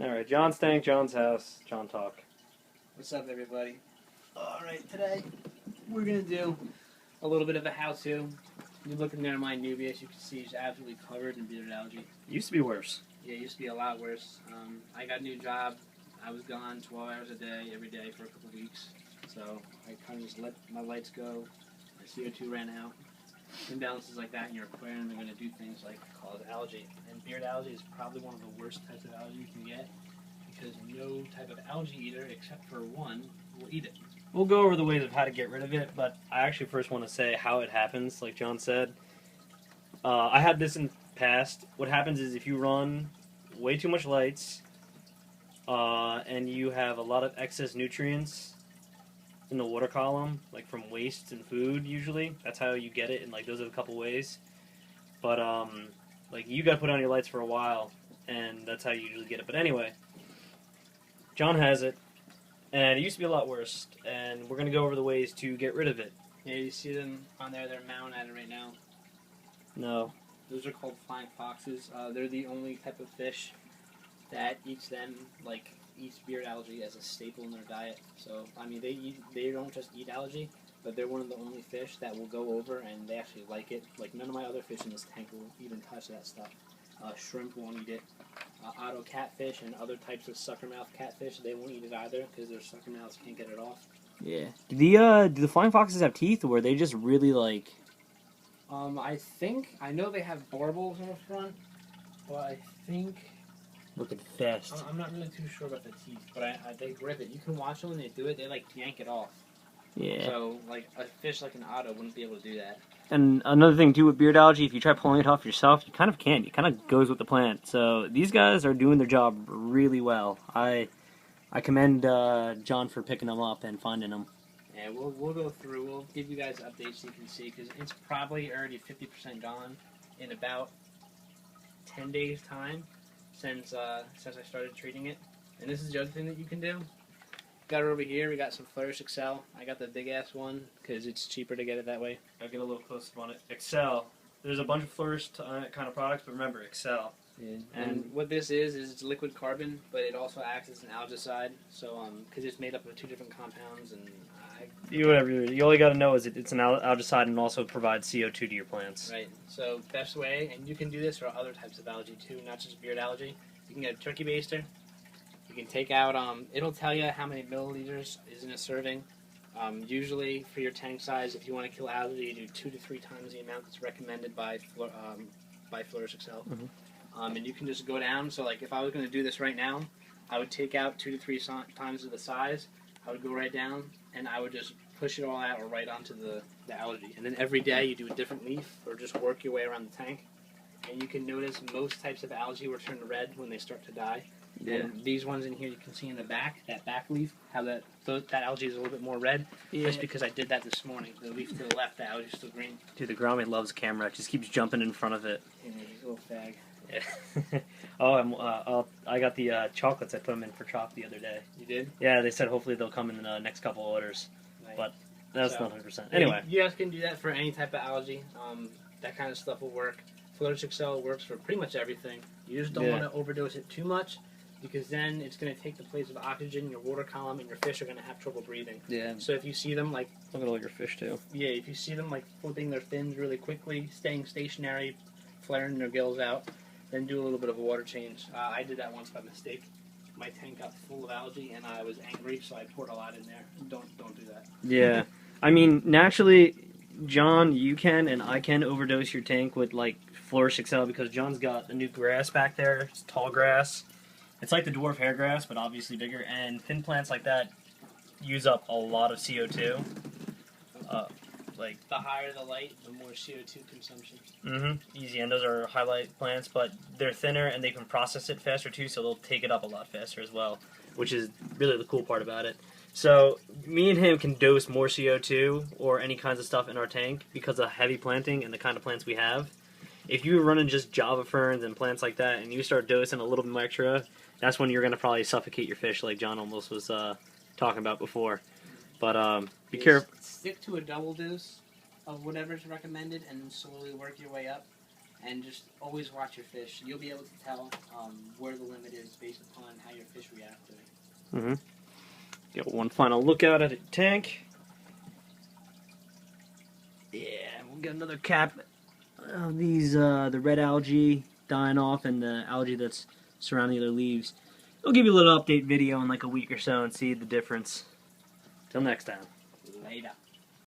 Alright, John's tank, John's house, John talk. What's up, everybody? Alright, today we're going to do a little bit of a how-to. You're looking there at my newbie, as you can see, he's absolutely covered in bearded algae. Used to be worse. Yeah, it used to be a lot worse. I got a new job. I was gone 12 hours a day, every day for a couple of weeks. So I kind of just let my lights go. My CO2 ran out. Imbalances like that in your aquarium are going to do things like cause algae. And beard algae is probably one of the worst types of algae you can get because no type of algae eater, except for one, will eat it. We'll go over the ways of how to get rid of it, but I actually first want to say how it happens, like John said. I had this in the past. What happens is if you run way too much lights and you have a lot of excess nutrients in the water column, like from waste and food usually, that's how you get it, and like those are a couple ways. But like you got to put on your lights for a while, and that's how you usually get it. But anyway, John has it. And it used to be a lot worse, and we're going to go over the ways to get rid of it. Yeah, you see them on there, they're mounted at it right now. No. Those are called flying foxes. They're the only type of fish that eats beard algae as a staple in their diet. So, I mean, they don't just eat algae, but they're one of the only fish that will go over and they actually like it. Like, none of my other fish in this tank will even touch that stuff. Shrimp won't eat it. Otto catfish and other types of suckermouth catfish, they won't eat it either because their suckermouths can't get it off. Yeah. Do the flying foxes have teeth, or are they just really like? I know they have barbels in the front, but I think Looking fast. I'm not really too sure about the teeth, but they grip it. You can watch them when they do it; they like yank it off. Yeah. So like a fish like an otter wouldn't be able to do that. And another thing too with beard algae, if you try pulling it off yourself, you kind of can't. It kind of goes with the plant. So these guys are doing their job really well. I commend John for picking them up and finding them. Yeah, we'll go through. We'll give you guys updates so you can see because it's probably already 50% gone in about 10 days time since I started treating it. And this is the other thing that you can do. Got it over here. We got some Flourish Excel. I got the big ass one because it's cheaper to get it that way. I'll get a little close up on it. Excel. There's a bunch of Flourish kind of products, but remember Excel. Yeah. And what this is it's liquid carbon, but it also acts as an algicide. So because it's made up of two different compounds, and You only got to know is it's an algicide and also provides CO2 to your plants. Right. So best way, and you can do this for other types of algae too, not just beard algae. You can get a turkey baster. You can take out, it'll tell you how many milliliters is in a serving. Usually, for your tank size, if you want to kill algae, you do 2 to 3 times the amount that's recommended by Flourish Excel. Mm-hmm. And you can just go down. So, like, if I was going to do this right now, I would take out 2 to 3 times of the size. I would go right down, and I would just push it all out or right onto the algae. And then every day you do a different leaf, or just work your way around the tank. And you can notice most types of algae will turn red when they start to die. Yeah. And these ones in here, you can see in the back, that back leaf, how that algae is a little bit more red. Yeah. That's because I did that this morning. The leaf to the left, the algae is still green. Dude, the Grommet loves camera. It just keeps jumping in front of it. Yeah, he's a little fag. Yeah. I got the chocolates. I put them in for Chop the other day. You did? Yeah, they said hopefully they'll come in the next couple orders. Nice. But that's So, not 100%. Anyway. You guys can do that for any type of algae. That kind of stuff will work. Flourish Excel works for pretty much everything. You just don't want to overdose it too much, because then it's going to take the place of oxygen in your water column, and your fish are going to have trouble breathing. Yeah. So if you see them like, Look at all your fish too. yeah, if you see them like flipping their fins really quickly, staying stationary, flaring their gills out, then do a little bit of a water change. I did that once by mistake. My tank got full of algae, and I was angry, so I poured a lot in there. Don't do that. Yeah. I mean, naturally, John, you can and I can overdose your tank with like Flourish Excel because John's got a new grass back there. It's tall grass. It's like the dwarf hair grass, but obviously bigger. And thin plants like that use up a lot of CO2. Like The higher the light, the more CO2 consumption. easy. And those are highlight plants, but they're thinner and they can process it faster too, so they'll take it up a lot faster as well, which is really the cool part about it. So me and him can dose more CO2 or any kinds of stuff in our tank because of heavy planting and the kind of plants we have. If you're running just Java ferns and plants like that and you start dosing a little bit more extra, that's when you're going to probably suffocate your fish like John almost was talking about before. But be careful. Stick to a double dose of whatever's recommended and then slowly work your way up. and just always watch your fish. You'll be able to tell where the limit is based upon how your fish react to it. Mm-hmm. Get one final look out at the tank. Yeah, we'll get another cap of these, the red algae dying off and the algae that's surrounding the leaves. We'll give you a little update video in like a week or so and see the difference. Till next time. Later.